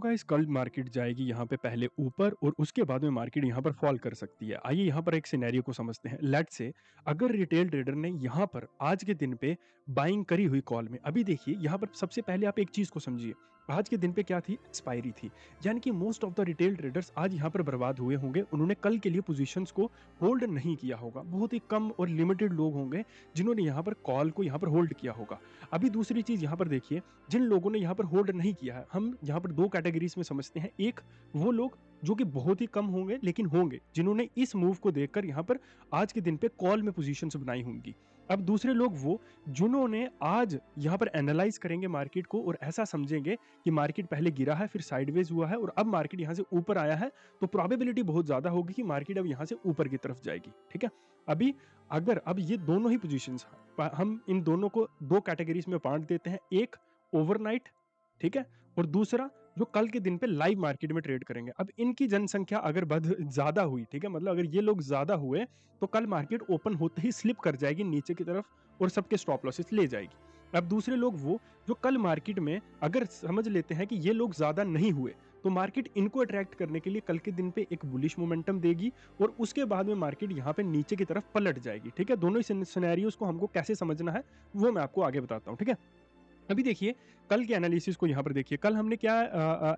देखो गाइस, कल मार्केट जाएगी यहाँ पे पहले ऊपर और उसके बाद में मार्केट यहाँ पर फॉल कर सकती है। आइए यहाँ पर एक सिनेरियो को समझते हैं। लेट्स से अगर रिटेल ट्रेडर ने यहाँ पर आज के दिन पे बाइंग करी हुई कॉल में, अभी देखिए यहाँ पर सबसे पहले आप एक चीज़ को समझिए। आज के दिन पे क्या थी? एक्सपायरी थी। यानी कि most of the retail traders आज यहाँ पर बर्बाद हुए होंगे। उन्होंने कल के लिए पोजीशंस को होल्ड नहीं किया होगा। बहुत ही कम और लिमिटेड लोग होंगे जिन्होंने यहाँ पर कॉल को यहाँ पर होल्ड किया होगा। अभी दूसरी चीज़ यहाँ पर देखिए, जिन लोगों ने यहाँ पर होल्ड नहीं किया है, हम यहाँ पर 2 कैटेगरीज़ में समझते हैं। एक वो लोग जो कि बहुत ही कम होंगे लेकिन होंगे, जिन्होंने इस मूव को देखकर यहाँ पर आज के दिन पे कॉल में पोज़ीशंस बनाई होंगी। अब दूसरे लोग वो जिन्होंने आज यहाँ पर एनालाइज़ करेंगे मार्केट को और ऐसा समझेंगे कि मार्केट पहले गिरा है, फिर साइडवेज़ हुआ है और अब मार्केट यहाँ से ऊपर आया है, तो प्रोबेबिलिटी बहुत ज़्यादा होगी कि मार्केट अब यहाँ से ऊपर की तरफ जाएगी। ठीक है? अभी अगर अब ये दोनों ही पोज़ीशंस हम इन दोनों को 2 कैटेगरीज़ में बाँट देते हैं। एक ओवरनाइट, ठीक है? और दूसरा जो कल के दिन पे लाइव मार्केट में ट्रेड करेंगे। अब इनकी जनसंख्या अगर ज़्यादा हुई, ठीक है? मतलब अगर ये लोग ज़्यादा हुए, तो कल मार्केट ओपन होते ही स्लिप कर जाएगी नीचे की तरफ और सबके स्टॉप लॉसेस ले जाएगी। अब दूसरे लोग वो जो कल मार्केट में अगर समझ लेते हैं कि ये लोग ज़्यादा नहीं हुए, तो मार्केट इनको अट्रैक्ट करने के लिए कल के दिन पे एक बुलिश मोमेंटम देगी और उसके बाद में मार्केट यहाँ पे नीचे की तरफ पलट जाएगी। ठीक है? दोनों ही सिनेरियोज़ को हमको कैसे समझना है, वो मैं आपको आगे बताता हूँ। ठीक है? अभी देखिए, कल के एनालिसिस को यहाँ पर देखिए। कल हमने क्या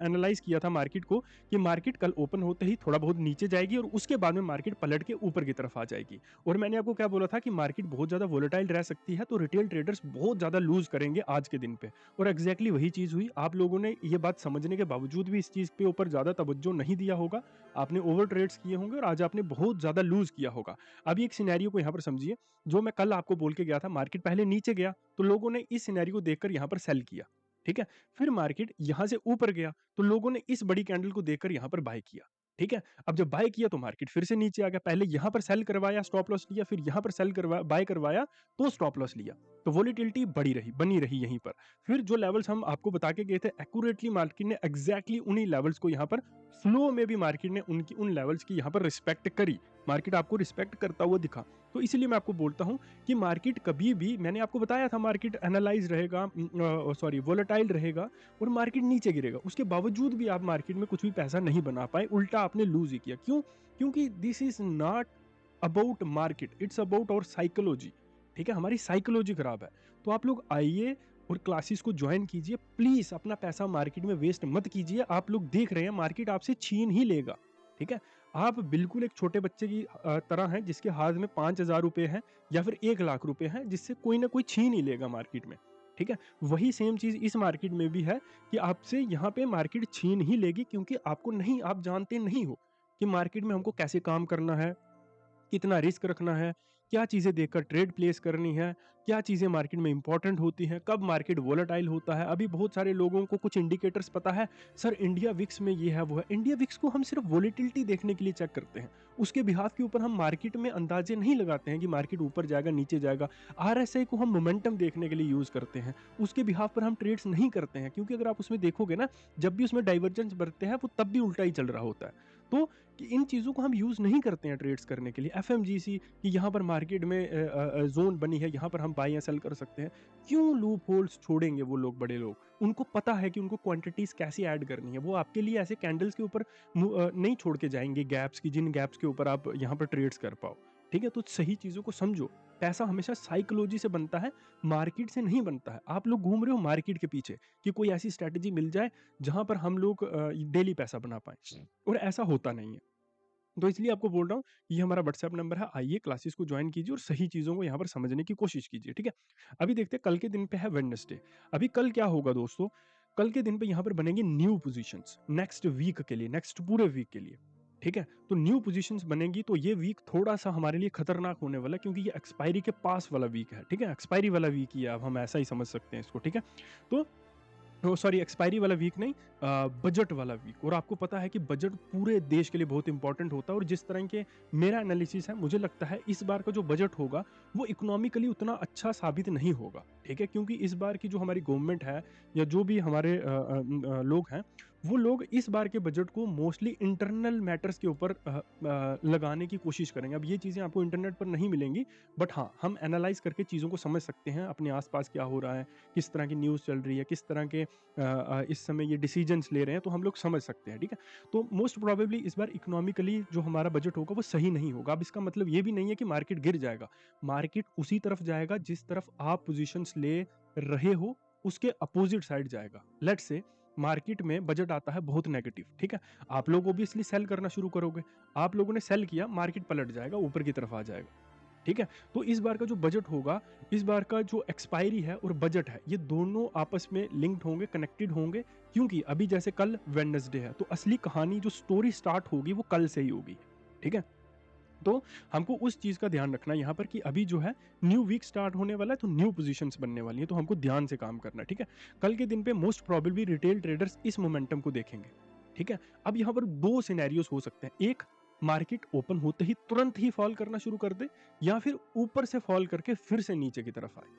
एनालाइज़ किया था मार्केट को कि मार्केट कल ओपन होते ही थोड़ा बहुत नीचे जाएगी और उसके बाद में मार्केट पलट के ऊपर की तरफ आ जाएगी। और मैंने आपको क्या बोला था कि मार्केट बहुत ज़्यादा वोलेटाइल रह सकती है, तो रिटेल ट्रेडर्स बहुत ज़्यादा लूज़ करेंगे आज के दिन पे। और एग्ज़ैक्टली वही चीज़ हुई। आप लोगों ने ये बात समझने के बावजूद भी इस चीज़ के ऊपर ज़्यादा तवज्जो नहीं दिया होगा। आपने ओवर ट्रेड्स किए होंगे और आज आपने बहुत ज़्यादा लूज़ किया होगा। अभी एक सिनेरियो को यहाँ पर समझिए, जो मैं कल आपको बोल के गया था, मार्केट पहले नीचे गया, तो लोगों ने इस सिनेरियो को देखकर यहाँ पर सेल किया। ठीक है? फिर मार्केट यहाँ से ऊपर गया, तो लोगों ने इस बड़ी कैंडल को देखकर यहाँ पर बाय किया। ठीक है? अब जब बाय किया तो मार्केट फिर से नीचे आ गया। पहले यहाँ पर सेल करवाया, स्टॉप लॉस लिया, फिर यहाँ पर बाय करवाया, तो स्टॉप लॉस लिया। तो वोलेटिलिटी बनी रही यहीं पर। फिर जो लेवल्स हम आपको बता के गए थे, एक्यूरेटली मार्केट ने एग्ज़ैक्टली उन्हीं लेवल्स को यहाँ पर फ्लो में भी मार्केट ने उनकी उन लेवल्स की यहाँ पर रिस्पेक्ट करी। मार्केट आपको रिस्पेक्ट करता हुआ दिखा। तो इसीलिए मैं आपको बोलता हूँ कि मार्केट कभी भी, मैंने आपको बताया था, मार्केट एनालाइज़ रहेगा, वोलेटाइल रहेगा और मार्केट नीचे गिरेगा। उसके बावजूद भी आप मार्केट में कुछ भी पैसा नहीं बना पाए, उल्टा आपने लूज़ ही किया। क्यों? क्योंकि this is not about market, it's about our psychology. ठीक है? हमारी साइकोलॉजी खराब है। तो आप लोग आइए और क्लासेस को जॉइन कीजिए। प्लीज़ अपना पैसा मार्केट में वेस्ट मत कीजिए। आप लोग देख रहे हैं मार्केट आपसे छीन ही लेगा। ठीक है? आप बिल्कुल एक छोटे बच्चे की तरह हैं जिसके हाथ में 5,000 रुपए हैं या फिर 1 लाख रुपए हैं, जिससे कोई ना कोई छीन ही लेगा मार्केट में। ठीक है? वही सेम चीज़ इस मार्केट में भी है कि आपसे यहाँ पे मार्केट छीन ही लेगी, क्योंकि आप जानते नहीं हो कि मार्केट में हमको कैसे काम करना है, कितना रिस्क रखना है, क्या चीज़ें देखकर ट्रेड प्लेस करनी है, क्या चीज़ें मार्केट में इम्पोर्टेंट होती हैं, कब मार्केट वोलेटाइल होता है। अभी बहुत सारे लोगों को कुछ इंडिकेटर्स पता है, सर इंडिया विक्स में ये है, वो है। इंडिया विक्स को हम सिर्फ वोलेटिलिटी देखने के लिए चेक करते हैं। उसके बिहाफ के ऊपर हम मार्केट में अंदाजे नहीं लगाते हैं कि मार्केट ऊपर जाएगा, नीचे जाएगा। आरएसआई को हम मोमेंटम देखने के लिए यूज़ करते हैं। उसके बिहाफ पर हम ट्रेड्स नहीं करते हैं, क्योंकि अगर आप उसमें देखोगे ना, जब भी उसमें डाइवर्जेंस बढ़ते हैं, वो तब भी उल्टा ही चल रहा होता है। तो कि इन चीज़ों को हम यूज़ नहीं करते हैं ट्रेड्स करने के लिए। एफएमजीसी कि यहाँ पर मार्केट में ज़ोन बनी है, यहाँ पर हम बाय या सेल कर सकते हैं। क्यों लूप होल्स छोड़ेंगे वो लोग, बड़े लोग? उनको पता है कि उनको क्वांटिटीज़ कैसे ऐड करनी है। वो आपके लिए ऐसे कैंडल्स के ऊपर नहीं छोड़ के जाएँगे गैप्स की, जिन गैप्स के ऊपर आप यहाँ पर ट्रेड्स कर पाओ। ठीक है? तो सही चीज़ों को समझो। पैसा हमेशा साइकोलॉजी से बनता है, मार्केट से नहीं बनता है। आप लोग घूम रहे हो मार्केट के पीछे कि कोई ऐसी स्ट्रैटेजी मिल जाए जहाँ पर हम लोग डेली पैसा बना पाएँ, और ऐसा होता नहीं है। तो इसलिए आपको बोल रहा हूँ, ये हमारा व्हाट्सएप नंबर है, आइए क्लासेस को जॉइन कीजिए और सही चीज़ों को यहाँ पर समझने की कोशिश कीजिए, ठीक है? अभी देखते हैं, कल के दिन पे है वेडनेसडे। अभी कल क्या होगा दोस्तों, कल के दिन पे यहाँ पर बनेंगी न्यू पोज़ीशंस नेक्स्ट वीक के लिए, नेक्स्ट पूरे वीक के लिए, ठीक है? तो न्यू पोज़ीशंस बनेंगी, तो ये वीक थोड़ा-सा हमारे लिए खतरनाक होने वाला है, क्योंकि ये एक्सपायरी के पास वाला वीक है, ठीक है? एक्सपायरी वाला वीक ही है, अब हम ऐसा ही समझ सकते हैं इसको, ठीक है? तो सॉरी, एक्सपायरी वाला वीक नहीं, बजट वाला वीक। और आपको पता है कि बजट पूरे देश के लिए बहुत इंपॉर्टेंट होता है, और जिस तरह के मेरा एनालिसिस है, मुझे लगता है इस बार का जो बजट होगा वो इकोनॉमिकली उतना अच्छा साबित नहीं होगा, ठीक है? क्योंकि इस बार की जो हमारी गवर्नमेंट है या जो भी हमारे लोग हैं, वो लोग इस बार के बजट को मोस्टली इंटरनल मैटर्स के ऊपर लगाने की कोशिश करेंगे। अब ये चीज़ें आपको इंटरनेट पर नहीं मिलेंगी, बट हाँ, हम एनालाइज़ करके चीज़ों को समझ सकते हैं, अपने आस-पास क्या हो रहा है, किस तरह की न्यूज़ चल रही है, किस तरह के इस समय ये डिसीजंस ले रहे हैं, तो हम लोग समझ सकते हैं, ठीक है? तो मोस्ट प्रोबेबली इस बार इकोनॉमिकली जो हमारा बजट होगा, वो सही नहीं होगा। अब इसका मतलब ये भी नहीं है कि मार्केट गिर जाएगा। मार्केट उसी तरफ जाएगा, जिस तरफ आप पोज़ीशंस ले रहे हो, उसके अपोज़िट साइड जाएगा। लेट्स से मार्केट में बजट आता है बहुत नेगेटिव, ठीक है? आप लोग ऑब्वियसली सेल करना शुरू करोगे। आप लोगों ने सेल किया, मार्केट पलट जाएगा, ऊपर की तरफ आ जाएगा, ठीक है? तो इस बार का जो बजट होगा, इस बार का जो एक्सपायरी है और बजट है, ये दोनों आपस में लिंक्ड होंगे, कनेक्टेड होंगे, क्योंकि अभी जैसे कल वेडनेसडे है, तो असली कहानी जो स्टोरी स्टार्ट होगी, वो कल से ही होगी, ठीक है? तो हमको उस चीज़ का ध्यान रखना है यहाँ पर कि अभी जो है न्यू वीक स्टार्ट होने वाला है, तो न्यू पोजीशंस बनने वाली हैं, तो हमको ध्यान से काम करना है, ठीक है? कल के दिन पे मोस्ट प्रोबेबली रिटेल ट्रेडर्स इस मोमेंटम को देखेंगे, ठीक है? अब यहाँ पर 2 सिनेरियोस हो सकते हैं। एक, मार्केट ओपन होते ही तुरंत ही फॉल करना शुरू कर दे, या फिर ऊपर से फॉल करके फिर से नीचे की तरफ आए।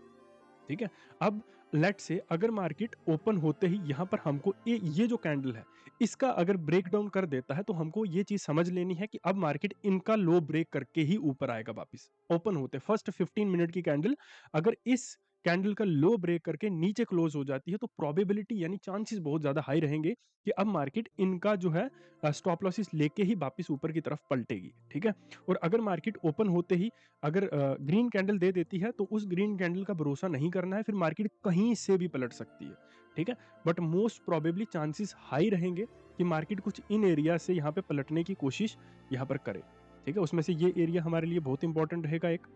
ठीक है? अब लेट्स से अगर मार्केट ओपन होते ही यहाँ पर हमको ये जो कैंडल है, इसका अगर ब्रेक डाउन कर देता है, तो हमको ये चीज़ समझ लेनी है कि अब मार्केट इनका लो ब्रेक करके ही ऊपर आएगा वापिस। ओपन होते फर्स्ट 15 मिनट की कैंडल अगर इस कैंडल का लो ब्रेक करके नीचे क्लोज़ हो जाती है, तो प्रोबेबिलिटी यानी चांसेस बहुत ज़्यादा हाई रहेंगे कि अब मार्केट इनका जो है स्टॉप लॉसेस लेके ही वापिस ऊपर की तरफ पलटेगी, ठीक है? और अगर मार्केट ओपन होते ही अगर ग्रीन कैंडल दे देती है, तो उस ग्रीन कैंडल का भरोसा नहीं करना है, फिर मार्केट कहीं से भी पलट सकती है, ठीक है? But most probably chances high रहेंगे कि मार्केट कुछ इन एरिया से यहाँ पे पलटने की कोशिश यहाँ पर करे, ठीक है? उसमें से ये एरिया हमारे लिए बहुत इंपॉर्टेंट रहेगा एक,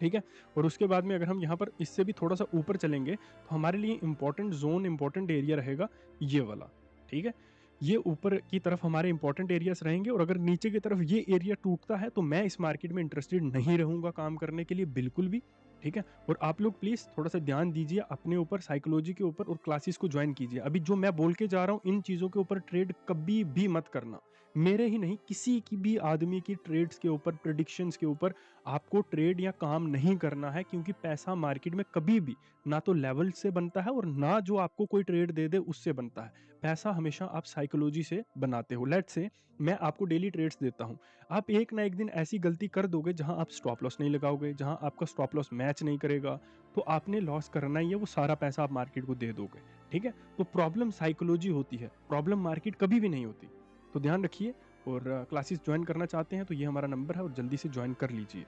ठीक है? और उसके बाद में अगर हम यहाँ पर इससे भी थोड़ा-सा ऊपर चलेंगे, तो हमारे लिए इंपॉर्टेंट ज़ोन, इंपॉर्टेंट एरिया रहेगा ये वाला, ठीक है? ये ऊपर की तरफ हमारे इंपॉर्टेंट एरियाज़ रहेंगे, और अगर नीचे की तरफ ये एरिया टूटता है, तो मैं इस मार्केट में इंटरेस्टेड नहीं रहूँगा काम करने के लिए बिल्कुल भी, ठीक है? और आप लोग प्लीज़ थोड़ा-सा ध्यान दीजिए अपने ऊपर, साइकोलॉजी के ऊपर, और क्लासेस को जॉइन कीजिए। अभी जो मैं बोल के जा रहा हूँ, इन चीज़ों के ऊपर ट्रेड कभी भी मत करना। मेरे ही नहीं, किसी की भी आदमी की ट्रेड्स के ऊपर, प्रेडिक्शंस के ऊपर आपको ट्रेड या काम नहीं करना है, क्योंकि पैसा मार्केट में कभी भी ना तो लेवल से बनता है, और ना जो आपको कोई ट्रेड दे दे उससे बनता है। पैसा हमेशा आप साइकोलॉजी से बनाते हो। लेट्स से मैं आपको डेली ट्रेड्स देता हूँ, आप एक ना एक दिन ऐसी गलती कर दोगे जहां आप स्टॉप लॉस नहीं लगाओगे, जहां आपका स्टॉप लॉस मैच नहीं करेगा, तो आपने लॉस करना ही है, वो सारा पैसा आप मार्केट को दे दोगे, ठीक है? तो प्रॉब्लम साइकोलॉजी होती है, प्रॉब्लम मार्केट कभी भी नहीं होती। तो ध्यान रखिए, और क्लासेस ज्वाइन करना चाहते हैं तो ये हमारा नंबर है, और जल्दी से ज्वाइन कर लीजिए।